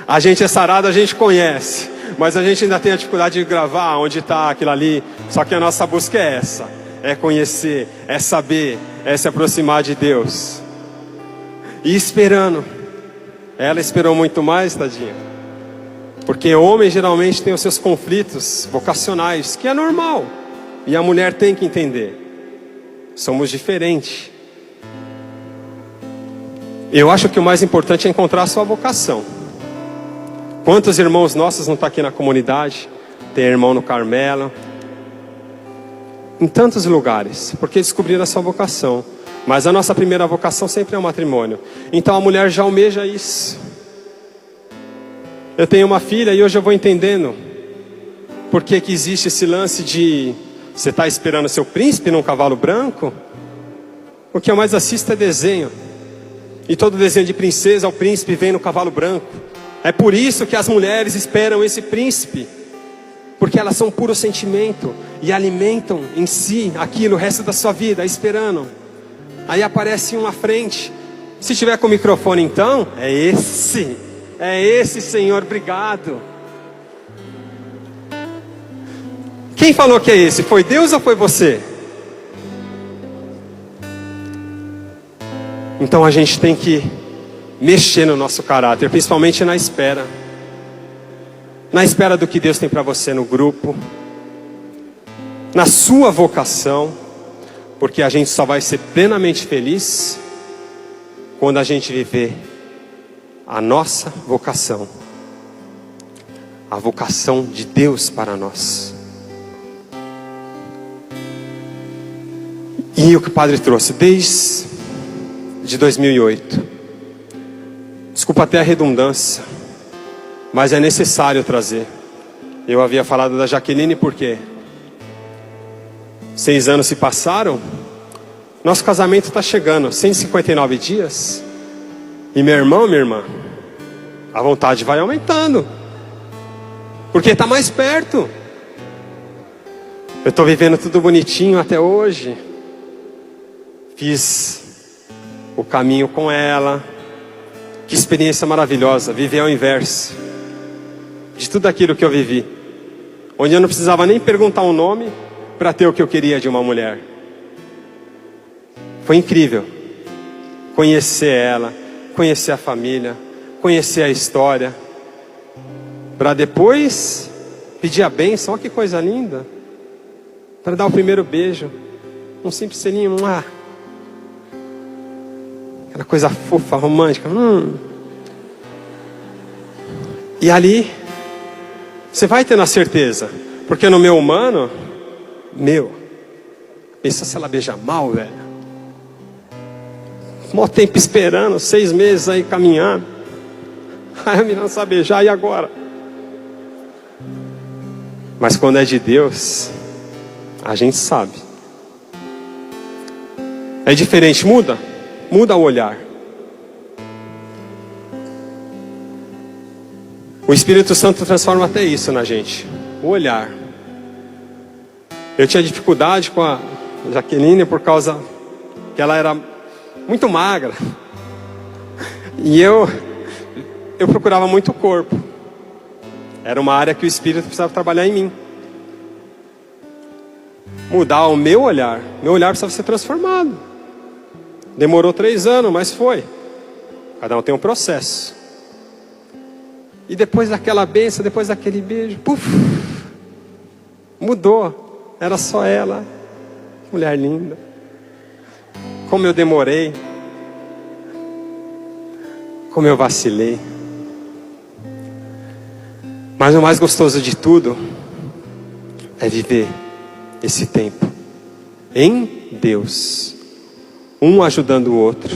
A gente é sarado, a gente conhece, mas a gente ainda tem a dificuldade de gravar onde está aquilo ali. Só que a nossa busca é essa: é conhecer, é saber, é se aproximar de Deus. E esperando. Ela esperou muito mais, tadinha. Porque o homem geralmente tem os seus conflitos vocacionais, que é normal. E a mulher tem que entender. Somos diferentes. Eu acho que o mais importante é encontrar a sua vocação. Quantos irmãos nossos não estão aqui na comunidade? Tem irmão no Carmelo. Em tantos lugares, porque descobriram a sua vocação. Mas a nossa primeira vocação sempre é o matrimônio. Então a mulher já almeja isso. Eu tenho uma filha e hoje eu vou entendendo por que existe esse lance de você está esperando seu príncipe num cavalo branco. O que eu mais assisto é desenho. E todo desenho de princesa, o príncipe vem no cavalo branco. É por isso que as mulheres esperam esse príncipe. Porque elas são puro sentimento e alimentam em si aquilo o resto da sua vida, esperando. Aí aparece um à frente. Se tiver com o microfone então, é esse Senhor, obrigado. Quem falou que é esse? Foi Deus ou foi você? Então a gente tem que mexer no nosso caráter, principalmente na espera. Na espera do que Deus tem para você no grupo, na sua vocação, porque a gente só vai ser plenamente feliz quando a gente viver a nossa vocação, a vocação de Deus para nós. E o que o Padre trouxe desde 2008, desculpa até a redundância, mas é necessário trazer. Eu havia falado da Jaqueline porque 6 anos se passaram, nosso casamento está chegando, 159 dias, e meu irmão, minha irmã, a vontade vai aumentando, porque está mais perto. Eu estou vivendo tudo bonitinho até hoje, fiz o caminho com ela, que experiência maravilhosa, viver ao inverso de tudo aquilo que eu vivi, onde eu não precisava nem perguntar um nome para ter o que eu queria de uma mulher. Foi incrível conhecer ela, conhecer a família, conhecer a história, para depois pedir a bênção. Olha que coisa linda, para dar o primeiro beijo, um simples selinho, aquela coisa fofa, romântica. E ali você vai tendo a certeza, porque no meu humano, pensa se ela beija mal, velho. Mó tempo esperando, 6 meses aí caminhando, aí a menina não sabe beijar, e agora? Mas quando é de Deus, a gente sabe. É diferente, muda o olhar. O Espírito Santo transforma até isso na gente, o olhar. Eu tinha dificuldade com a Jaqueline por causa que ela era muito magra. E eu procurava muito o corpo. Era uma área que o Espírito precisava trabalhar em mim. Mudar o meu olhar. Meu olhar precisava ser transformado. Demorou 3 anos, mas foi. Cada um tem um processo. E depois daquela bênção, depois daquele beijo, mudou. Era só ela. Mulher linda. Como eu demorei. Como eu vacilei. Mas o mais gostoso de tudo é viver esse tempo em Deus, um ajudando o outro.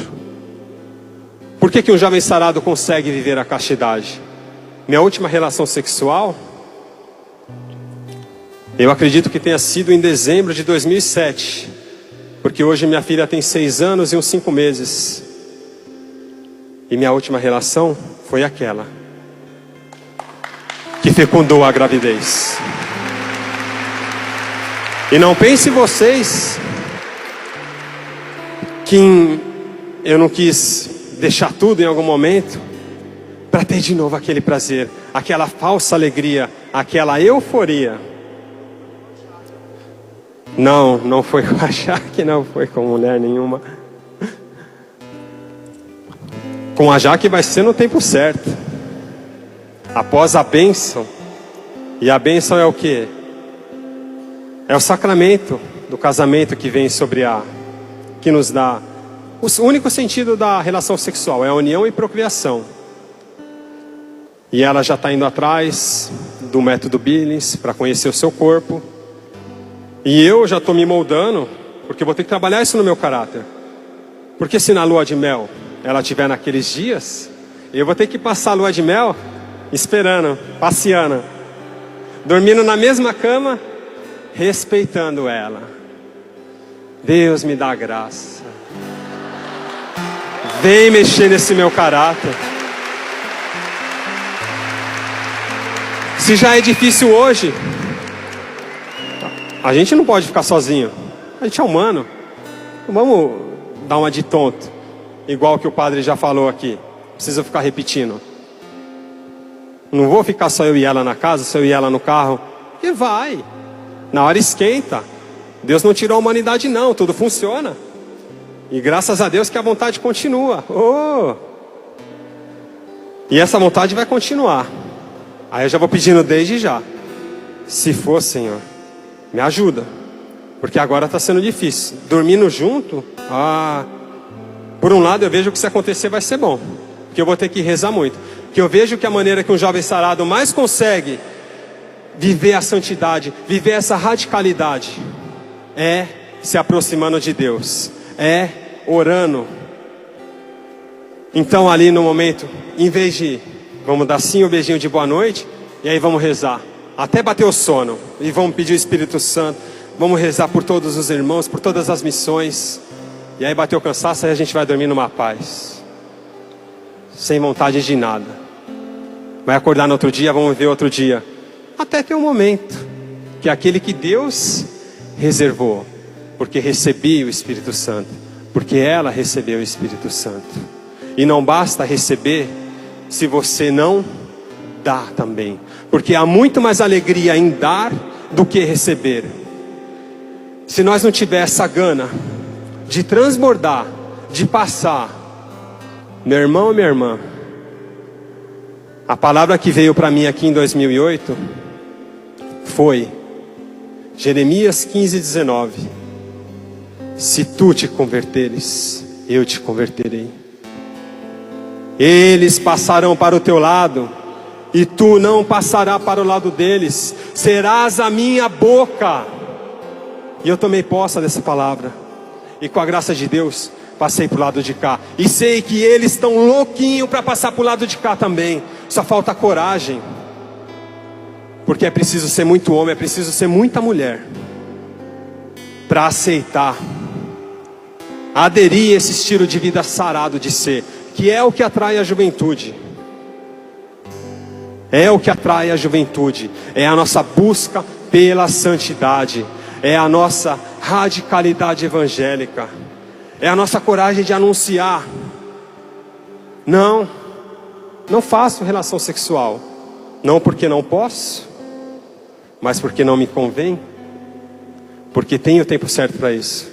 Por que um jovem sarado consegue viver a castidade? Minha última relação sexual, eu acredito que tenha sido em dezembro de 2007, porque hoje minha filha tem 6 anos e uns 5 meses. E minha última relação foi aquela que fecundou a gravidez. E não pense vocês que eu não quis deixar tudo em algum momento para ter de novo aquele prazer, aquela falsa alegria, aquela euforia. Não foi com a Jaque, não foi com mulher nenhuma. Com a Jaque vai ser no tempo certo, após a bênção. E a bênção é o quê? É o sacramento do casamento que vem sobre que nos dá o único sentido da relação sexual, é a união e procriação. E ela já está indo atrás do método Billings para conhecer o seu corpo. E eu já estou me moldando, porque eu vou ter que trabalhar isso no meu caráter. Porque se na lua de mel ela estiver naqueles dias, eu vou ter que passar a lua de mel esperando, passeando, dormindo na mesma cama, respeitando ela. Deus me dá graça. Vem mexer nesse meu caráter. Se já é difícil hoje, a gente não pode ficar sozinho. A gente é humano. Não vamos dar uma de tonto, igual que o padre já falou aqui. Precisa ficar repetindo. Não vou ficar só eu e ela na casa, só eu e ela no carro. E vai. Na hora esquenta. Deus não tirou a humanidade não, tudo funciona. E graças a Deus que a vontade continua. E essa vontade vai continuar. Aí eu já vou pedindo desde já. Se for, Senhor, me ajuda. Porque agora está sendo difícil. Dormindo junto, por um lado eu vejo que se acontecer vai ser bom. Porque eu vou ter que rezar muito. Porque eu vejo que a maneira que um jovem sarado mais consegue viver a santidade, viver essa radicalidade, é se aproximando de Deus, é orando. Então ali no momento, em vez de vamos dar sim o beijinho de boa noite, e aí vamos rezar, até bater o sono, e vamos pedir o Espírito Santo, vamos rezar por todos os irmãos, por todas as missões, e aí bateu o cansaço, aí a gente vai dormir numa paz, sem vontade de nada. Vai acordar no outro dia, vamos ver outro dia, até ter um momento, que é aquele que Deus reservou, porque recebi o Espírito Santo, porque ela recebeu o Espírito Santo. E não basta receber se você não dá também, porque há muito mais alegria em dar do que receber. Se nós não tiver essa gana de transbordar, de passar, meu irmão, minha irmã, a palavra que veio para mim aqui em 2008 foi Jeremias 15:19. Se tu te converteres, eu te converterei. Eles passarão para o teu lado, e tu não passarás para o lado deles. Serás a minha boca. E eu tomei posse dessa palavra. E com a graça de Deus, passei para o lado de cá. E sei que eles estão louquinhos para passar para o lado de cá também. Só falta coragem. Porque é preciso ser muito homem, é preciso ser muita mulher para aceitar, aderir a esse estilo de vida sarado de ser, que é o que atrai a juventude. É o que atrai a juventude. É a nossa busca pela santidade. É a nossa radicalidade evangélica. É a nossa coragem de anunciar. Não faço relação sexual. Não porque não posso, mas porque não me convém. Porque tenho o tempo certo para isso.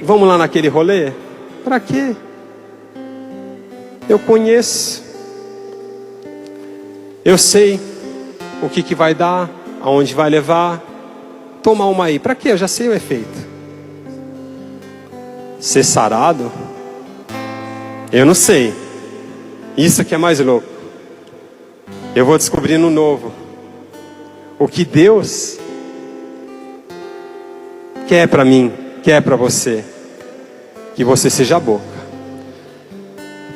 Vamos lá naquele rolê? Para quê? Eu conheço. Eu sei o que vai dar, aonde vai levar. Tomar uma aí. Para quê? Eu já sei o efeito. Ser sarado? Eu não sei. Isso que é mais louco. Eu vou descobrir no novo. O que Deus quer para mim, quer para você. Que você seja a boca.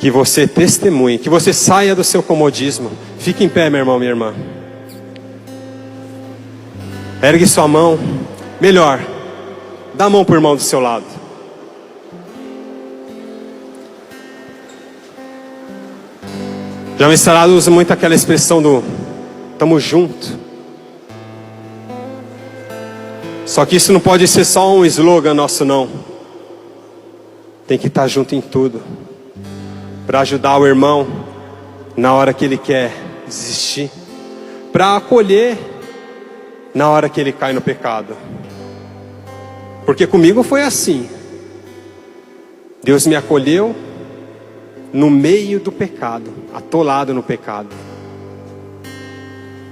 Que você testemunhe, que você saia do seu comodismo. Fique em pé, meu irmão, minha irmã. Ergue sua mão. Melhor, dá a mão para o irmão do seu lado. Já o sarado usa muito aquela expressão do tamo junto. Só que isso não pode ser só um slogan nosso, não. Tem que estar junto em tudo. Para ajudar o irmão na hora que ele quer desistir, para acolher na hora que ele cai no pecado. Porque comigo foi assim. Deus me acolheu no meio do pecado, atolado no pecado.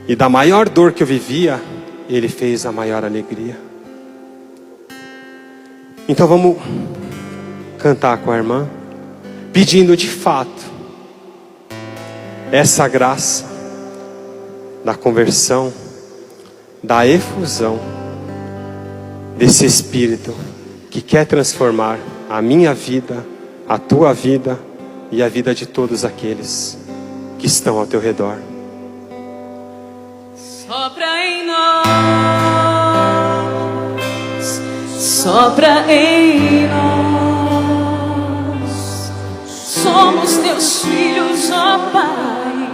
E da maior dor que eu vivia, Ele fez a maior alegria. Então vamos cantar com a irmã, pedindo de fato essa graça da conversão, da efusão desse Espírito que quer transformar a minha vida, a tua vida e a vida de todos aqueles que estão ao teu redor. Sopra em nós, sopra em nós. Somos teus filhos, ó Pai.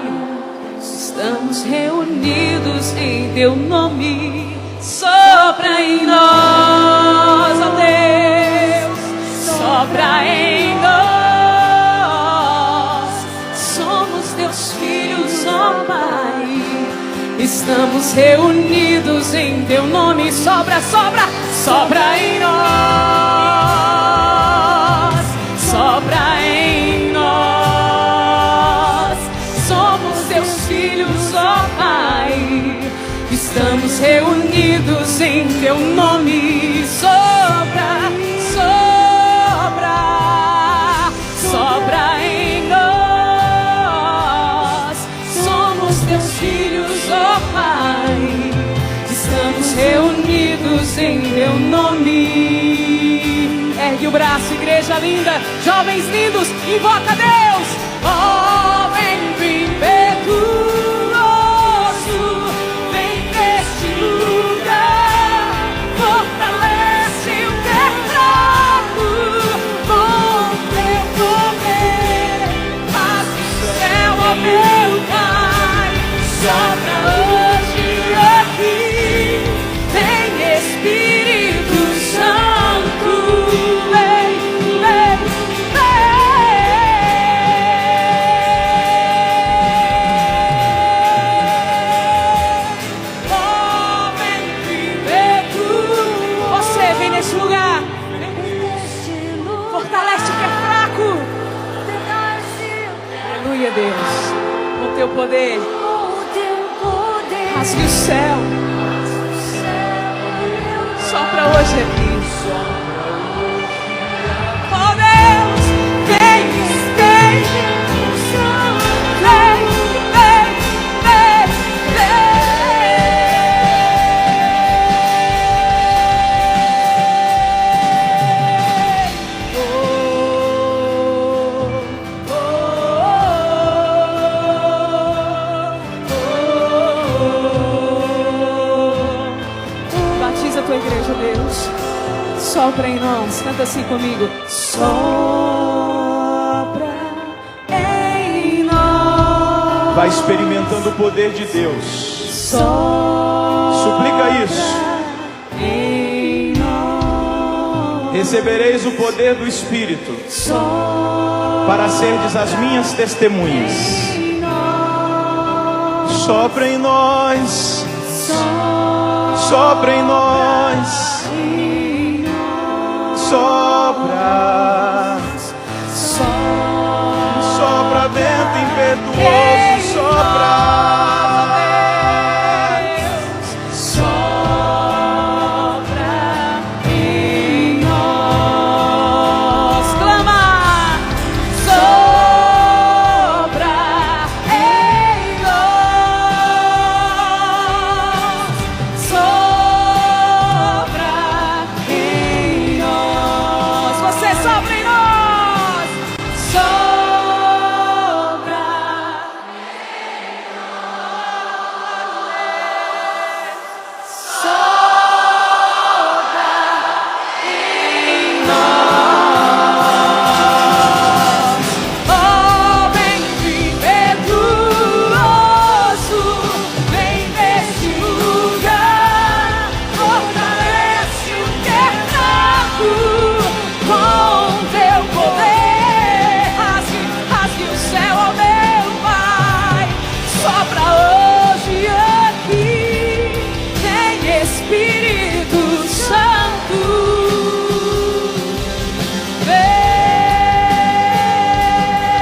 Estamos reunidos em teu nome. Sopra em nós, ó Deus. Sopra em nós. Somos teus filhos, ó Pai. Estamos reunidos em teu nome. Sopra, sopra, sopra em nós. Sopra em nós. em teu nome. Sopra, sopra, sopra em nós. Somos teus filhos, ó Pai. Estamos reunidos em teu nome. Ergue o braço, igreja linda, jovens lindos, invoca Deus. Ó, vem impetuoso, vem neste lugar, fortalece o que é fraco, com teu poder, faz o céu, ó meu Pai, sopra hoje aqui, vem Espírito Santo, vem, vem, você vem nesse lugar, fortalece o que é fraco. Aleluia, Deus, com teu poder, rasgue o céu, sopra hoje aqui. Oh Deus, vem, vem, vem, vem, vem, batiza a tua igreja, Deus. Sopra em nós, canta assim comigo. Sopra em nós. Vai experimentando o poder de Deus. Sopra Suplica isso. em nós. Recebereis o poder do Espírito Sopra para serdes as minhas testemunhas. em nós. Sopra em nós. Sopra em nós. Sopra. Sopra, vento impetuoso. Sopra. Sopra em nós. Clama. Sopra em nós. Sopra em nós. Você sopra em nós. Sopra em nós. Sopra em nós. Oh, vem impetuoso, vem neste lugar, fortalece o que é fraco, com teu poder, rasgue o céu, ó meu Pai, sopra hoje aqui, vem Espírito Santo,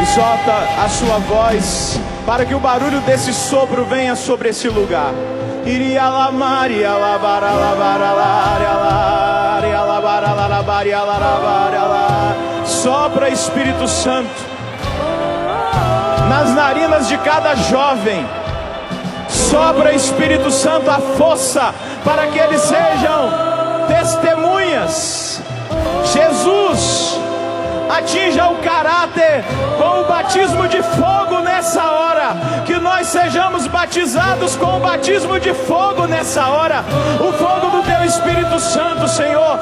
E solta a sua voz para que o barulho desse sopro venha sobre esse lugar. Iria lamar, ia lavar, alabar, alar, alar, ia lavar, alarabar, ia larabar, alar. Sopra, Espírito Santo, nas narinas de cada jovem. Sopra, Espírito Santo, a força para que eles sejam testemunhas. Jesus, atinja o caráter com o batismo de fogo nessa hora. Que nós sejamos batizados com o batismo de fogo nessa hora. O fogo do teu Espírito Santo, Senhor.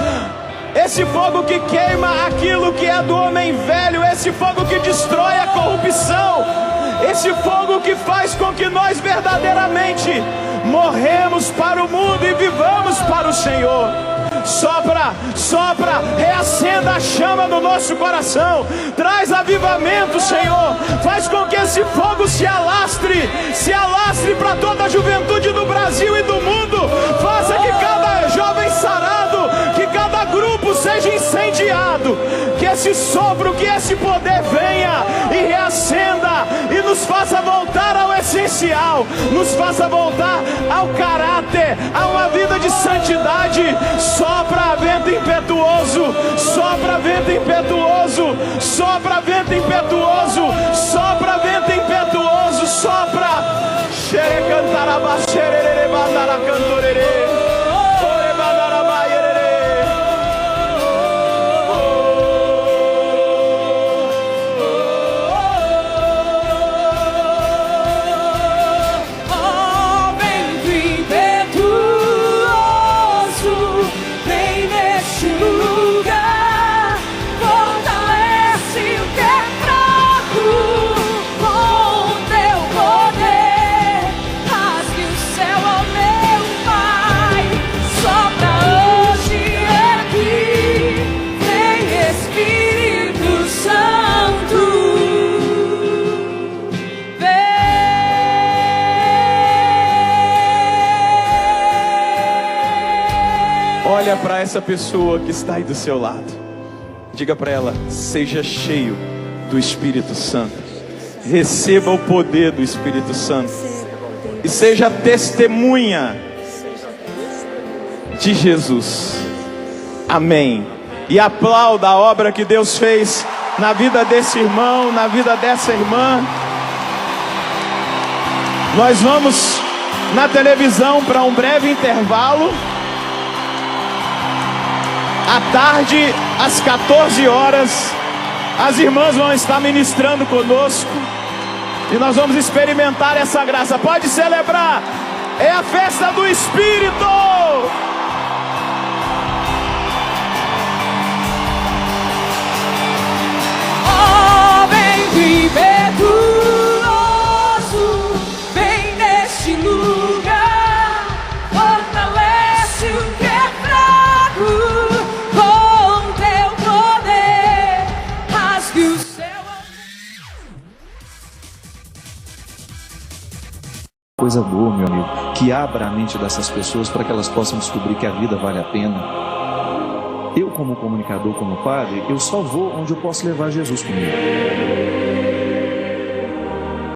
Esse fogo que queima aquilo que é do homem velho. Esse fogo que destrói a corrupção. Esse fogo que faz com que nós verdadeiramente morremos para o mundo e vivamos para o Senhor. Sopra, sopra, reacenda a chama no nosso coração. Traz avivamento, Senhor. Faz com que esse fogo se alastre para toda a juventude do Brasil e do mundo. Faça que cada jovem sarado, que cada grupo seja incendiado. Que esse sopro, que esse poder venha e reacenda e nos faça voltar ao essencial. social, nos faça voltar ao caráter, a uma vida de santidade. Sopra vento impetuoso, sopra vento impetuoso, sopra vento impetuoso, sopra vento impetuoso, sopra. Xere cantaraba, xerere bandara cantorere, ore bandara baierere. Oh, vento impetuoso, vem neste lugar, fortalece o que é fraco com teu poder. Rasgue o céu, ó meu Pai, sopra hoje aqui, vem Espírito Santo, Olha para essa pessoa que está aí do seu lado. Diga para ela: seja cheio do Espírito Santo. Receba o poder do Espírito Santo. E seja testemunha de Jesus. Amém. E aplauda a obra que Deus fez na vida desse irmão, na vida dessa irmã. Nós vamos na televisão para um breve intervalo. À tarde, às 14 horas, as irmãs vão estar ministrando conosco. E nós vamos experimentar essa graça. Pode celebrar. É a festa do Espírito. oh, vento impetuoso, vem neste lugar, fortalece o que é fraco com teu poder. Rasgue o céu. Coisa boa, meu amigo, que abra a mente dessas pessoas para que elas possam descobrir que a vida vale a pena. Eu, como comunicador, como padre, eu só vou onde eu posso levar Jesus comigo.